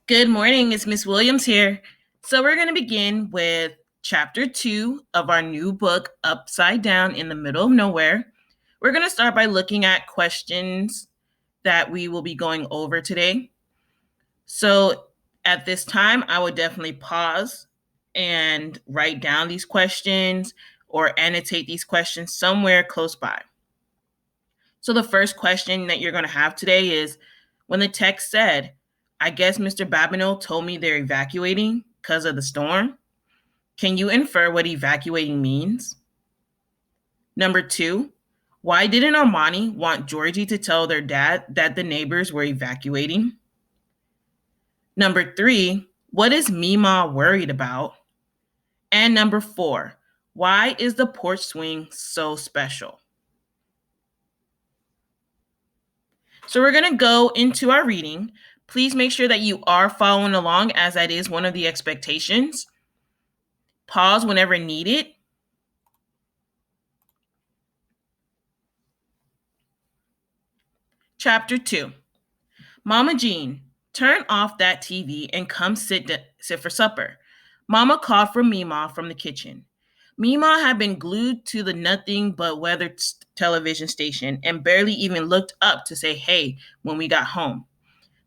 Good morning, it's Miss Williams here. So, we're going to begin with chapter 2 of our new book, Upside Down in the Middle of Nowhere. We're going to start by looking at questions that we will be going over today. So, at this time, I would definitely pause and write down these questions or annotate these questions somewhere close by. So, the first question that you're going to have today is when the text said, I guess Mr. Babineau told me they're evacuating because of the storm. Can you infer what evacuating means? Number 2, why didn't Armani want Georgie to tell their dad that the neighbors were evacuating? Number 3, what is Mima worried about? And number 4, why is the porch swing so special? So we're going to go into our reading. Please make sure that you are following along, as that is one of the expectations. Pause whenever needed. Chapter 2. Mama Jean, turn off that TV and come sit for supper. Mama called for Mima from the kitchen. Mima had been glued to the nothing but weather television station and barely even looked up to say hey when we got home.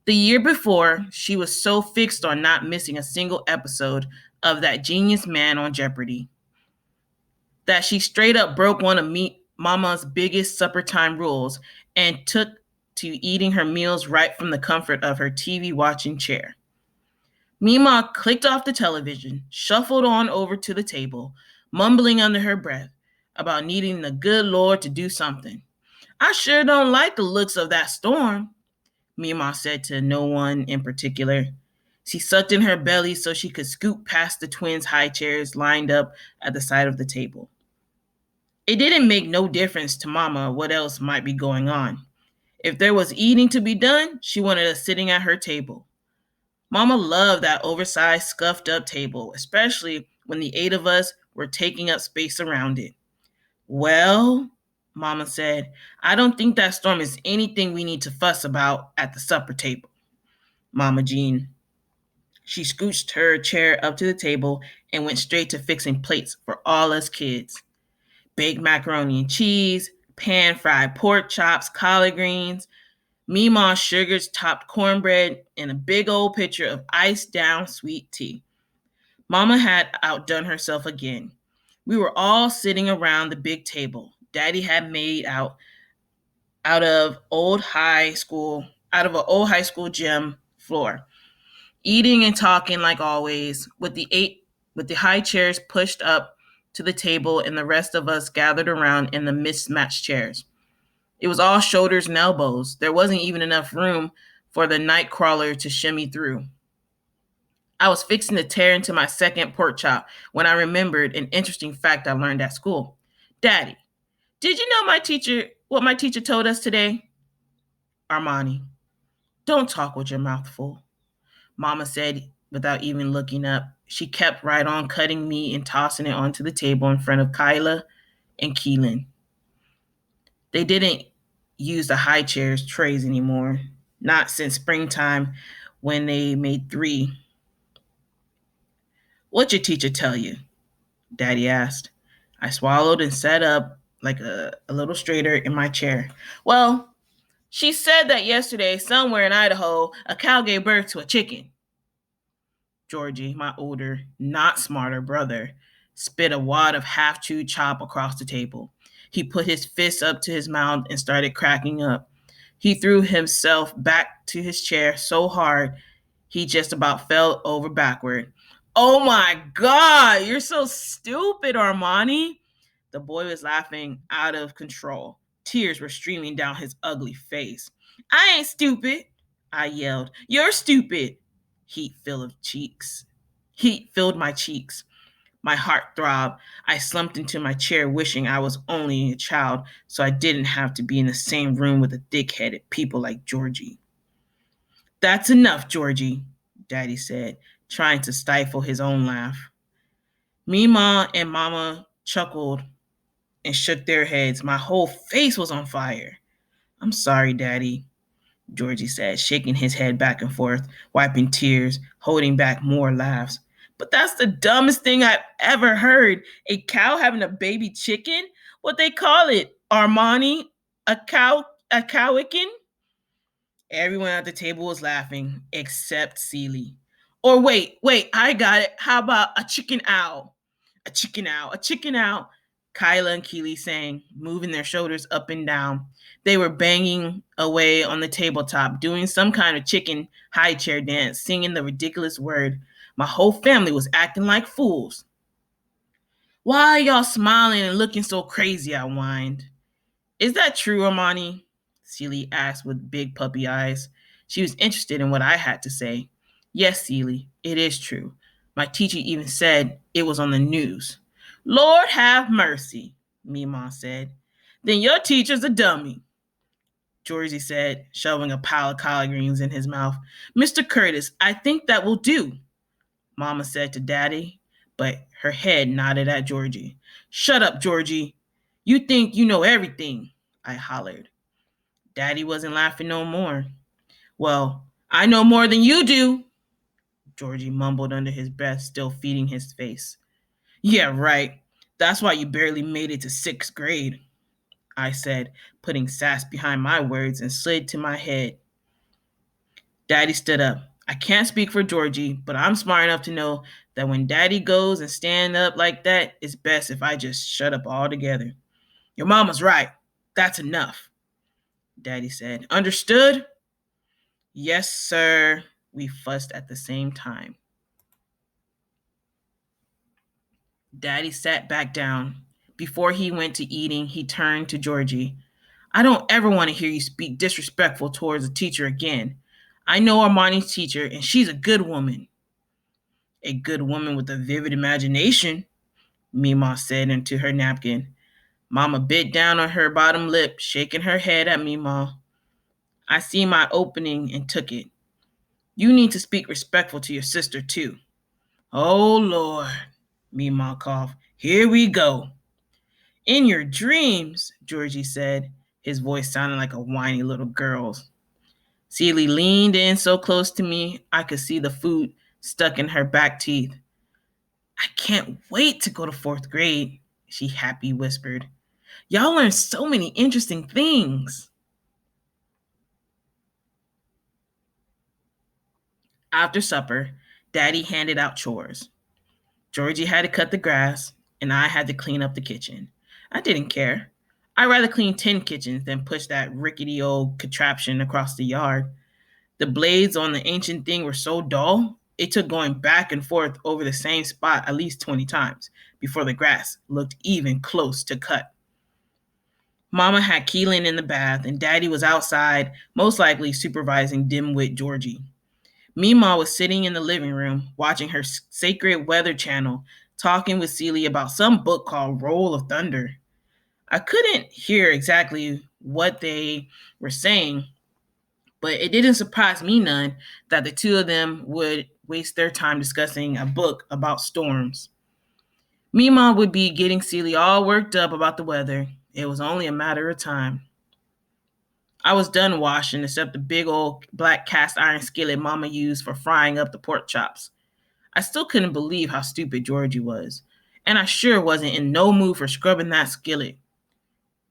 The year before, she was so fixed on not missing a single episode of that genius man on Jeopardy that she straight up broke one of Mama's biggest supper time rules and took to eating her meals right from the comfort of her TV watching chair. Mima clicked off the television, shuffled on over to the table, mumbling under her breath about needing the good Lord to do something. I sure don't like the looks of that storm, Mima said to no one in particular. She sucked in her belly so she could scoot past the twins' high chairs lined up at the side of the table. It didn't make no difference to Mama what else might be going on. If there was eating to be done, she wanted us sitting at her table. Mama loved that oversized, scuffed up table, especially when the 8 of us were taking up space around it. Well, Mama said, I don't think that storm is anything we need to fuss about at the supper table. Mama Jean. She scooched her chair up to the table and went straight to fixing plates for all us kids. Baked macaroni and cheese, pan-fried pork chops, collard greens, Meemaw sugars topped cornbread, and a big old pitcher of iced down sweet tea. Mama had outdone herself again. We were all sitting around the big table Daddy had made out of an old high school gym floor, eating and talking like always, with the high chairs pushed up to the table and the rest of us gathered around in the mismatched chairs. It was all shoulders and elbows. There wasn't even enough room for the night crawler to shimmy through. I was fixing to tear into my second pork chop when I remembered an interesting fact I learned at school. Daddy, did you know what my teacher told us today? Armani, don't talk with your mouth full, Mama said without even looking up. She kept right on cutting meat and tossing it onto the table in front of Kyla and Keelan. They didn't use the high chairs trays anymore, not since springtime when they made 3. What'd your teacher tell you? Daddy asked. I swallowed and sat up like a little straighter in my chair. Well, she said that yesterday, somewhere in Idaho, a cow gave birth to a chicken. Georgie, my older, not smarter brother, spit a wad of half-chewed chop across the table. He put his fist up to his mouth and started cracking up. He threw himself back to his chair so hard he just about fell over backward. Oh my God, you're so stupid, Armani. The boy was laughing out of control. Tears were streaming down his ugly face. I ain't stupid, I yelled. You're stupid. Heat filled my cheeks. My heart throbbed. I slumped into my chair, wishing I was only a child so I didn't have to be in the same room with the thick-headed people like Georgie. That's enough, Georgie, Daddy said, trying to stifle his own laugh. Mima and Mama chuckled and shook their heads. My whole face was on fire. I'm sorry, Daddy. Georgie said, shaking his head back and forth, wiping tears, holding back more laughs. But that's the dumbest thing I've ever heard. A cow having a baby chicken? What they call it? Armani? A cowicken? Everyone at the table was laughing, except Celie. Or wait, I got it. How about a chicken owl? A chicken owl, a chicken owl. Kyla and Keely sang, moving their shoulders up and down. They were banging away on the tabletop, doing some kind of chicken high chair dance, singing the ridiculous word. My whole family was acting like fools. Why are y'all smiling and looking so crazy? I whined. Is that true, Armani? Celie asked with big puppy eyes. She was interested in what I had to say. Yes, Celie, it is true. My teacher even said it was on the news. Lord have mercy, Mima said. Then your teacher's a dummy, Georgie said, shoving a pile of collard greens in his mouth. Mr. Curtis, I think that will do, Mama said to Daddy, but her head nodded at Georgie. Shut up, Georgie. You think you know everything, I hollered. Daddy wasn't laughing no more. Well, I know more than you do, Georgie mumbled under his breath, still feeding his face. Yeah, right. That's why you barely made it to 6th grade, I said, putting sass behind my words and slid to my head. Daddy stood up. I can't speak for Georgie, but I'm smart enough to know that when Daddy goes and stand up like that, it's best if I just shut up altogether. Your mama's right. That's enough, Daddy said. Understood? Yes, sir, we fussed at the same time. Daddy sat back down. Before he went to eating, he turned to Georgie. I don't ever want to hear you speak disrespectful towards a teacher again. I know Armani's teacher, and she's a good woman. A good woman with a vivid imagination, Mima said into her napkin. Mama bit down on her bottom lip, shaking her head at Mima. I see my opening and took it. You need to speak respectful to your sister, too. Oh, Lord, Mima coughed. Here we go. In your dreams, Georgie said, his voice sounding like a whiny little girl's. Celie leaned in so close to me, I could see the food stuck in her back teeth. I can't wait to go to 4th grade, she happy whispered. Y'all learn so many interesting things. After supper, Daddy handed out chores. Georgie had to cut the grass, and I had to clean up the kitchen. I didn't care. I'd rather clean 10 kitchens than push that rickety old contraption across the yard. The blades on the ancient thing were so dull, it took going back and forth over the same spot at least 20 times before the grass looked even close to cut. Mama had Keelan in the bath, and Daddy was outside, most likely supervising dimwit Georgie. Mima was sitting in the living room, watching her sacred weather channel, talking with Celie about some book called Roll of Thunder. I couldn't hear exactly what they were saying, but it didn't surprise me none that the two of them would waste their time discussing a book about storms. Mima would be getting Celie all worked up about the weather. It was only a matter of time. I was done washing except the big old black cast iron skillet Mama used for frying up the pork chops. I still couldn't believe how stupid Georgie was, and I sure wasn't in no mood for scrubbing that skillet.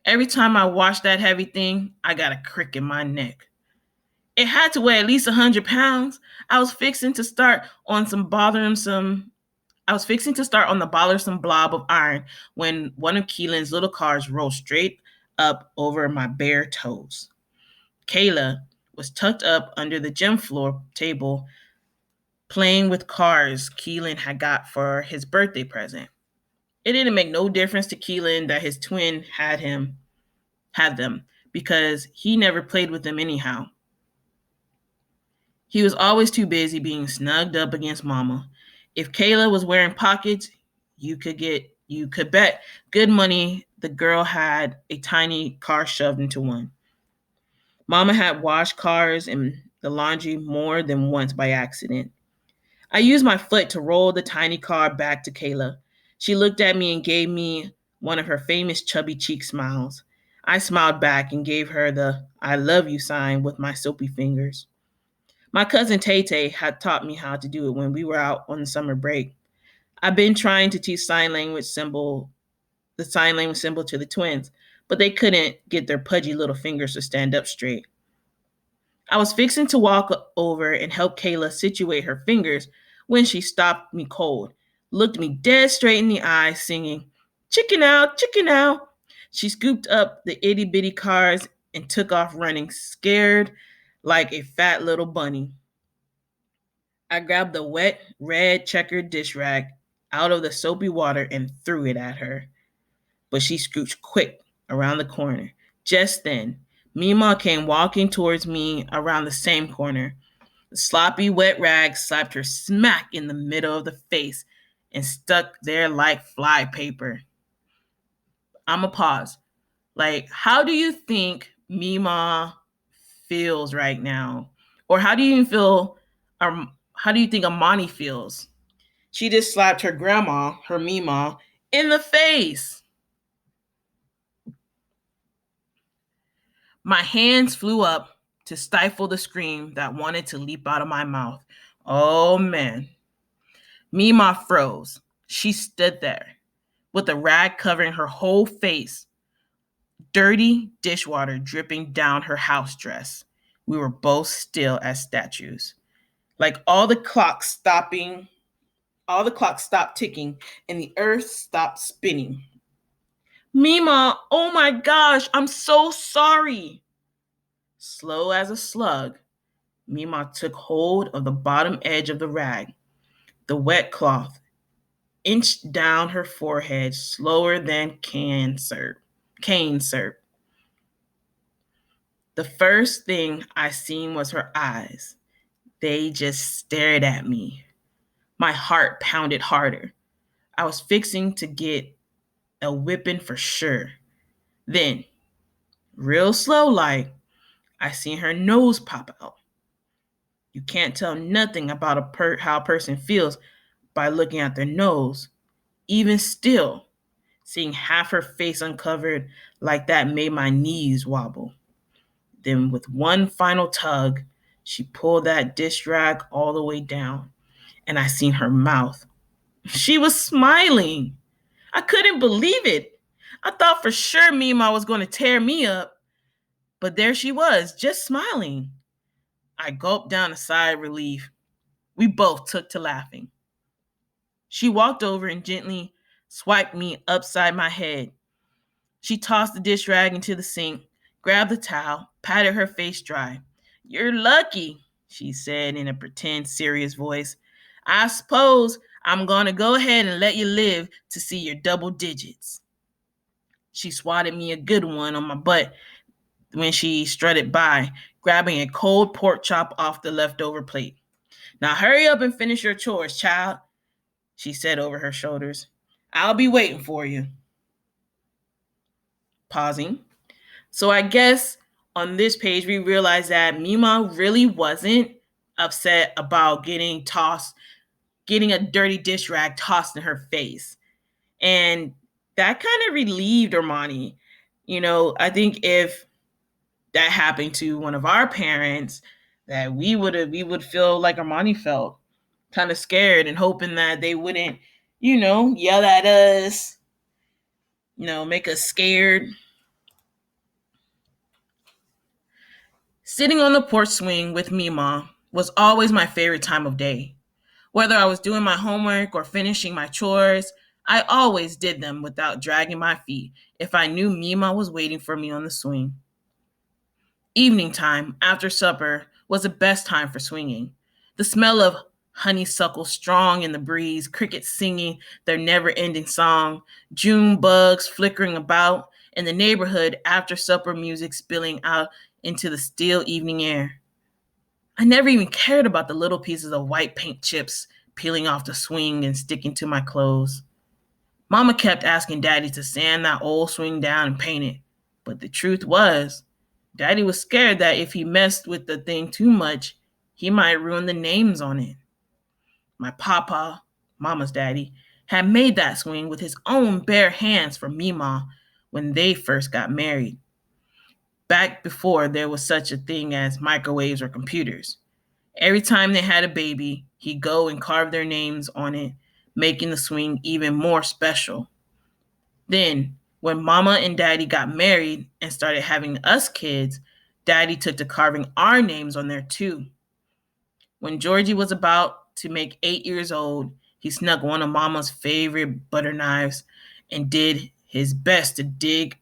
Every time I washed that heavy thing, I got a crick in my neck. It had to weigh at least 100 pounds. I was fixing to start on the bothersome blob of iron when one of Keelan's little cars rolled straight up over my bare toes. Kayla was tucked up under the gym floor table playing with cars Keelan had got for his birthday present. It didn't make no difference to Keelan that his twin had them because he never played with them anyhow. He was always too busy being snugged up against Mama. If Kayla was wearing pockets, you could bet good money the girl had a tiny car shoved into one. Mama had washed cars in the laundry more than once by accident. I used my foot to roll the tiny car back to Kayla. She looked at me and gave me one of her famous chubby cheek smiles. I smiled back and gave her the I love you sign with my soapy fingers. My cousin Tay Tay had taught me how to do it when we were out on the summer break. I've been trying to teach the sign language symbol to the twins, but they couldn't get their pudgy little fingers to stand up straight. I was fixing to walk over and help Kayla situate her fingers when she stopped me cold, looked me dead straight in the eye, singing, "Chicken out, chicken out." She scooped up the itty bitty cards and took off running, scared like a fat little bunny. I grabbed the wet, red checkered dish rag out of the soapy water and threw it at her. But she scooched quick around the corner. Just then, Mima came walking towards me around the same corner. The sloppy, wet rag slapped her smack in the middle of the face and stuck there like fly paper. I'ma pause. Like, how do you think Mima feels right now? Or how do you think Amani feels? She just slapped her grandma, her Mima, in the face. My hands flew up to stifle the scream that wanted to leap out of my mouth. Oh man. Mima froze. She stood there with a rag covering her whole face, dirty dishwater dripping down her house dress. We were both still as statues. Like all the clocks stopped ticking and the earth stopped spinning. Mima, oh my gosh, I'm so sorry. Slow as a slug, Mima took hold of the bottom edge of the rag. The wet cloth inched down her forehead slower than cane syrup. The first thing I seen was her eyes. They just stared at me. My heart pounded harder. I was fixing to get a whipping for sure. Then, real slow like, I seen her nose pop out. You can't tell nothing about how a person feels by looking at their nose. Even still, seeing half her face uncovered like that made my knees wobble. Then, with one final tug, she pulled that dish rag all the way down, and I seen her mouth. She was smiling. I couldn't believe it. I thought for sure Mima was going to tear me up, but there she was, just smiling. I gulped down a sigh of relief. We both took to laughing. She walked over and gently swiped me upside my head. She tossed the dish rag into the sink, grabbed the towel, patted her face dry. "You're lucky," she said in a pretend serious voice. "I suppose I'm going to go ahead and let you live to see your double digits." She swatted me a good one on my butt when she strutted by, grabbing a cold pork chop off the leftover plate. "Now hurry up and finish your chores, child," she said over her shoulders. "I'll be waiting for you." Pausing. So I guess on this page, we realize that Mima really wasn't upset about getting a dirty dish rag tossed in her face. And that kind of relieved Armani. I think if that happened to one of our parents, that we would feel like Armani felt, kind of scared and hoping that they wouldn't, yell at us, make us scared. Sitting on the porch swing with Mima was always my favorite time of day. Whether I was doing my homework or finishing my chores, I always did them without dragging my feet if I knew Mima was waiting for me on the swing. Evening time, after supper, was the best time for swinging. The smell of honeysuckle strong in the breeze, crickets singing their never ending song, June bugs flickering about, and the neighborhood after supper music spilling out into the still evening air. I never even cared about the little pieces of white paint chips peeling off the swing and sticking to my clothes. Mama kept asking Daddy to sand that old swing down and paint it, but the truth was, Daddy was scared that if he messed with the thing too much, he might ruin the names on it. My papa, Mama's daddy, had made that swing with his own bare hands for Mima when they first got married. back before there was such a thing as microwaves or computers. Every time they had a baby, he'd go and carve their names on it, making the swing even more special. Then, when Mama and Daddy got married and started having us kids, Daddy took to carving our names on there too. When Georgie was about to make 8 years old, he snuck one of Mama's favorite butter knives and did his best to dig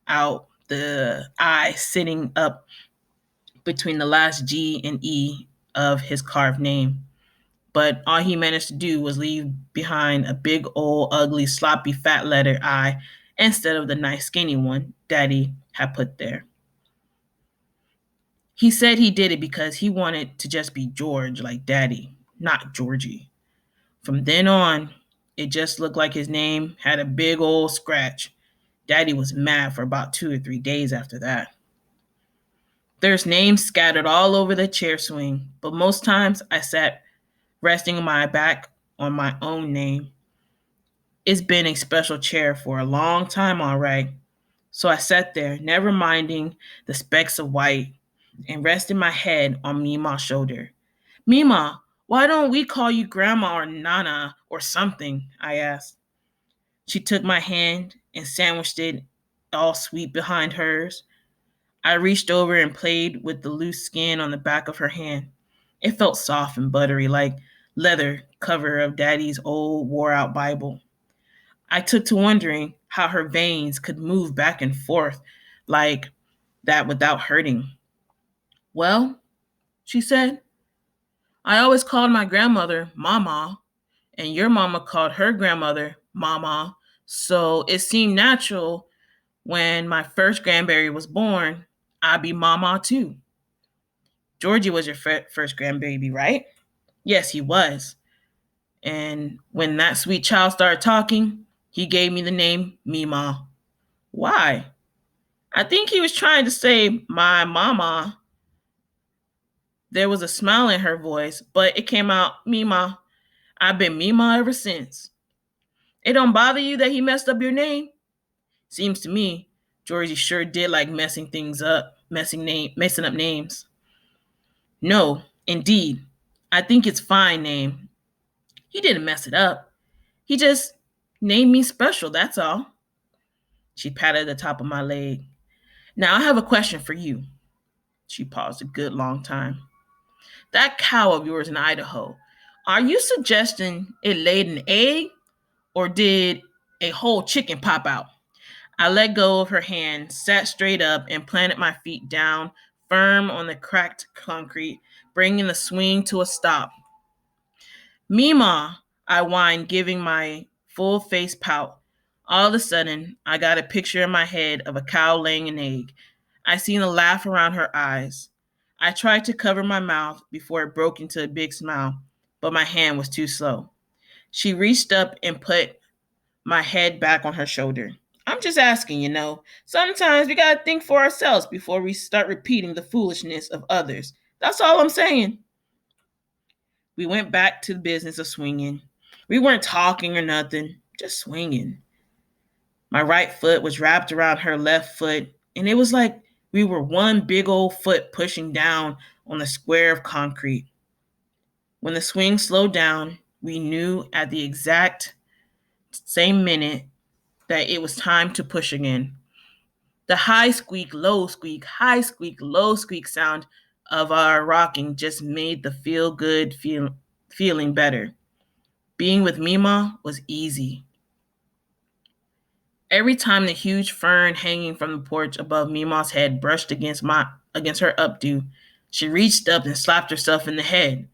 out the I sitting up between the last G and E of his carved name. But all he managed to do was leave behind a big old ugly sloppy fat letter I instead of the nice skinny one Daddy had put there. He said he did it because he wanted to just be George like Daddy, not Georgie. From then on, it just looked like his name had a big old scratch. Daddy was mad for about 2 or 3 days after that. There's names scattered all over the chair swing, but most times I sat resting my back on my own name. It's been a special chair for a long time, all right. So I sat there, never minding the specks of white, and rested my head on Mima's shoulder. Mima, why don't we call you Grandma or Nana or something? I asked. She took my hand and sandwiched it all sweet behind hers. I reached over and played with the loose skin on the back of her hand. It felt soft and buttery, like leather cover of Daddy's old wore out Bible. I took to wondering how her veins could move back and forth like that without hurting. Well, she said, I always called my grandmother Mama, and your mama called her grandmother Mama, so it seemed natural when my first grandbaby was born, I'd be Mama too. Georgie was your first grandbaby, right? Yes, he was. And when that sweet child started talking, he gave me the name Mima. Why? I think he was trying to say my mama. There was a smile in her voice, but it came out Mima. I've been Mima ever since. It don't bother you that he messed up your name? Seems to me, Georgie sure did like messing things up, messing up names. No, indeed. I think it's fine name. He didn't mess it up. He just named me special, that's all. She patted the top of my leg. Now I have a question for you. She paused a good long time. That cow of yours in Idaho, are you suggesting it laid an egg or did a whole chicken pop out? I let go of her hand, sat straight up, and planted my feet down firm on the cracked concrete, bringing the swing to a stop. Mima, I whined, giving my full face pout. All of a sudden, I got a picture in my head of a cow laying an egg. I seen a laugh around her eyes. I tried to cover my mouth before it broke into a big smile, but my hand was too slow. She reached up and put my head back on her shoulder. I'm just asking, Sometimes we gotta think for ourselves before we start repeating the foolishness of others. That's all I'm saying. We went back to the business of swinging. We weren't talking or nothing, just swinging. My right foot was wrapped around her left foot, and it was like we were one big old foot pushing down on the square of concrete. When the swing slowed down, we knew at the exact same minute that it was time to push again. The high squeak, low squeak, high squeak, low squeak sound of our rocking just made the feeling better. Being with Mima was easy. Every time the huge fern hanging from the porch above Mima's head brushed against her updo, she reached up and slapped herself in the head.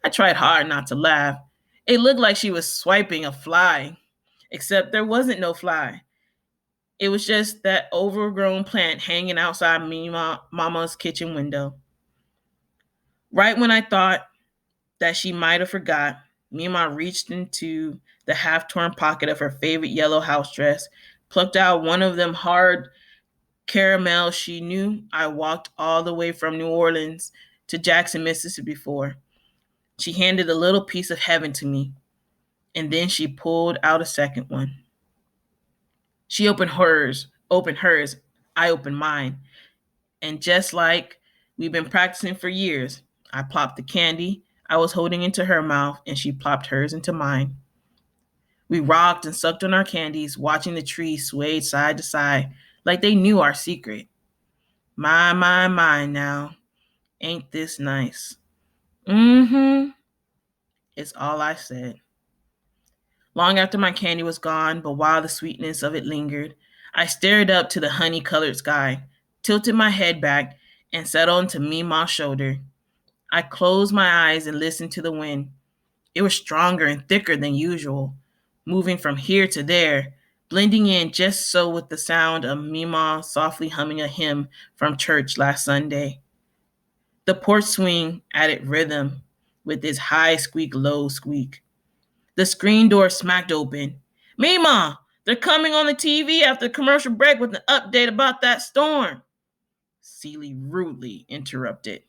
I tried hard not to laugh. It looked like she was swiping a fly, except there wasn't no fly. It was just that overgrown plant hanging outside Mama's kitchen window. Right when I thought that she might have forgot, Mima reached into the half-torn pocket of her favorite yellow house dress, plucked out one of them hard caramels she knew I walked all the way from New Orleans to Jackson, Mississippi for. She handed a little piece of heaven to me, and then she pulled out a second one. She opened hers, I opened mine. And just like we've been practicing for years, I plopped the candy I was holding into her mouth, and she plopped hers into mine. We rocked and sucked on our candies, watching the trees sway side to side like they knew our secret. My, now. Ain't this nice? Mm-hmm, is all I said. Long after my candy was gone, but while the sweetness of it lingered, I stared up to the honey-colored sky, tilted my head back, and settled into Mima's shoulder. I closed my eyes and listened to the wind. It was stronger and thicker than usual, moving from here to there, blending in just so with the sound of Mima softly humming a hymn from church last Sunday. The porch swing added rhythm with its high squeak, low squeak. The screen door smacked open. Mima, they're coming on the TV after the commercial break with an update about that storm. Celie rudely interrupted.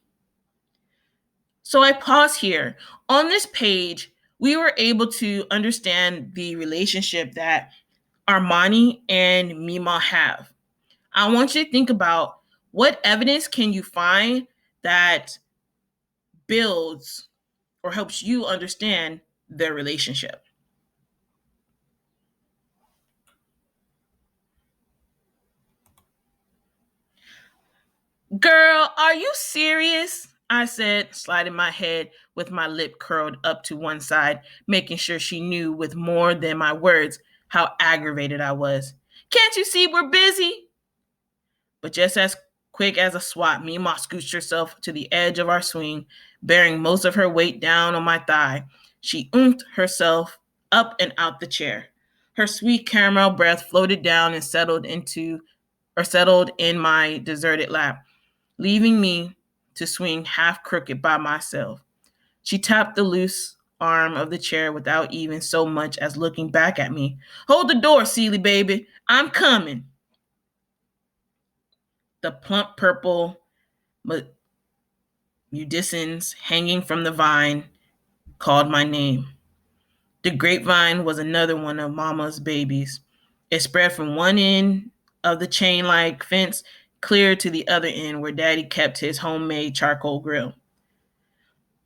So I pause here. On this page, we were able to understand the relationship that Armani and Mima have. I want you to think about what evidence can you find that builds or helps you understand their relationship. Girl, are you serious? I said, sliding my head with my lip curled up to one side, making sure she knew with more than my words how aggravated I was. Can't you see we're busy? But just as quick as a swat, Mima scooched herself to the edge of our swing, bearing most of her weight down on my thigh. She oomphed herself up and out the chair. Her sweet caramel breath floated down and settled in my deserted lap, leaving me to swing half crooked by myself. She tapped the loose arm of the chair without even so much as looking back at me. Hold the door, Celie, baby. I'm coming. The plump purple mudisons hanging from the vine called my name. The grapevine was another one of Mama's babies. It spread from one end of the chain-like fence clear to the other end where Daddy kept his homemade charcoal grill.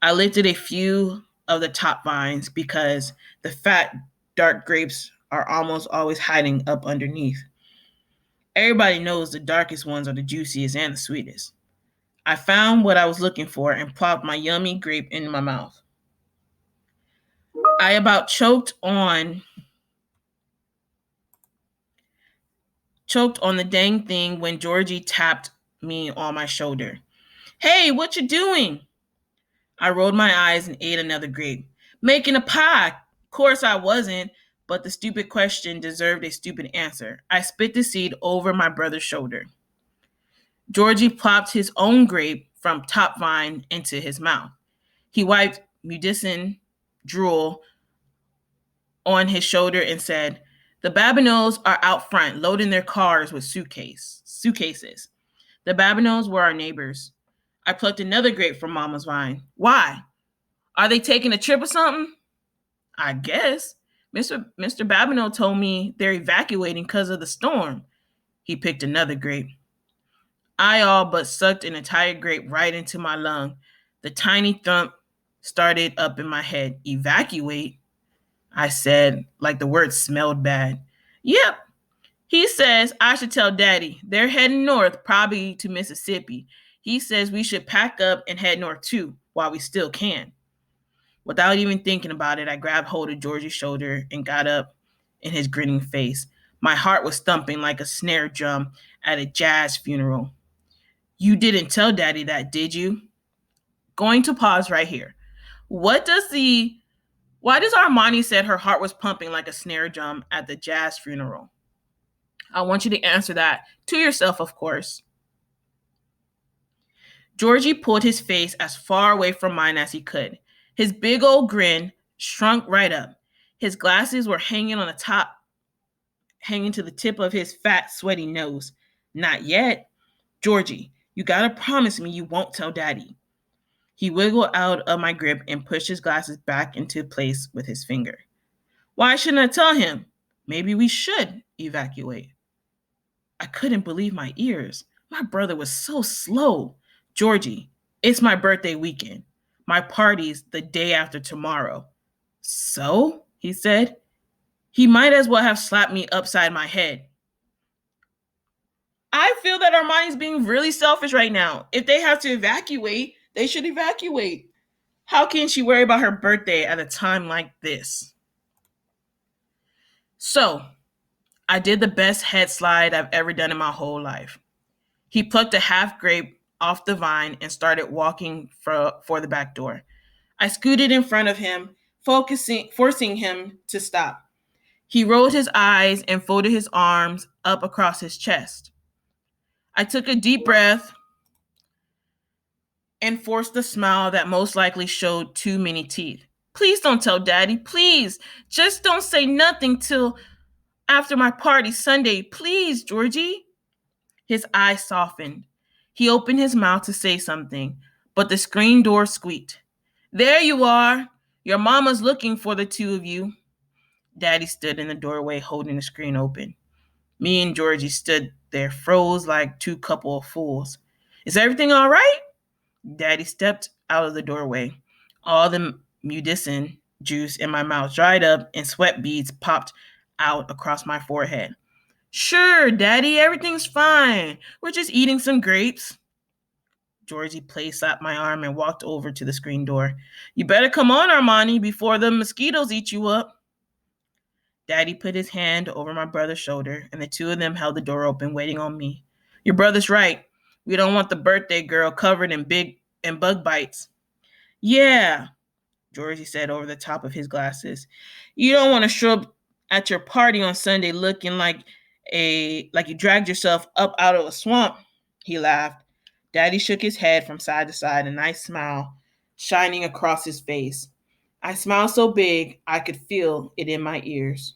I lifted a few of the top vines because the fat, dark grapes are almost always hiding up underneath. Everybody knows the darkest ones are the juiciest and the sweetest. I found what I was looking for and plopped my yummy grape in my mouth. I about choked on the dang thing when Georgie tapped me on my shoulder. Hey, what you doing? I rolled my eyes and ate another grape. Making a pie. Of course I wasn't, but the stupid question deserved a stupid answer. I spit the seed over my brother's shoulder. Georgie plopped his own grape from top vine into his mouth. He wiped Mudison drool on his shoulder and said, the Babineaus are out front loading their cars with suitcases. The Babineaus were our neighbors. I plucked another grape from Mama's vine. Why? Are they taking a trip or something? I guess. Mr. Babineau told me they're evacuating because of the storm. He picked another grape. I all but sucked an entire grape right into my lung. The tiny thump started up in my head. Evacuate? I said, like the word smelled bad. Yep. He says I should tell Daddy. They're heading north, probably to Mississippi. He says we should pack up and head north too, while we still can. Without even thinking about it, I grabbed hold of Georgie's shoulder and got up in his grinning face. My heart was thumping like a snare drum at a jazz funeral. You didn't tell Daddy that, did you? Going to pause right here. Why does Armani said her heart was pumping like a snare drum at the jazz funeral? I want you to answer that to yourself, of course. Georgie pulled his face as far away from mine as he could. His big old grin shrunk right up. His glasses were hanging to the tip of his fat, sweaty nose. Not yet. Georgie, you gotta promise me you won't tell Daddy. He wiggled out of my grip and pushed his glasses back into place with his finger. Why shouldn't I tell him? Maybe we should evacuate. I couldn't believe my ears. My brother was so slow. Georgie, it's my birthday weekend. My party's the day after tomorrow. So, he said, he might as well have slapped me upside my head. I feel that Armani's being really selfish right now. If they have to evacuate, they should evacuate. How can she worry about her birthday at a time like this? So, I did the best head slide I've ever done in my whole life. He plucked a half grape off the vine and started walking for the back door. I scooted in front of him, forcing him to stop. He rolled his eyes and folded his arms up across his chest. I took a deep breath and forced a smile that most likely showed too many teeth. Please don't tell Daddy, please. Just don't say nothing till after my party Sunday, please, Georgie. His eyes softened. He opened his mouth to say something, but the screen door squeaked. There you are. Your mama's looking for the two of you. Daddy stood in the doorway holding the screen open. Me and Georgie stood there, froze like two couple of fools. Is everything all right? Daddy stepped out of the doorway. All the mudicin juice in my mouth dried up and sweat beads popped out across my forehead. Sure, Daddy, everything's fine. We're just eating some grapes. Georgie slapped my arm and walked over to the screen door. You better come on, Armani, before the mosquitoes eat you up. Daddy put his hand over my brother's shoulder, and the two of them held the door open, waiting on me. Your brother's right. We don't want the birthday girl covered in bug bites. Yeah, Georgie said over the top of his glasses. You don't want to show up at your party on Sunday looking like you dragged yourself up out of a swamp. He laughed. Daddy shook his head from side to side, a nice smile shining across his face. I smiled so big I could feel it in my ears.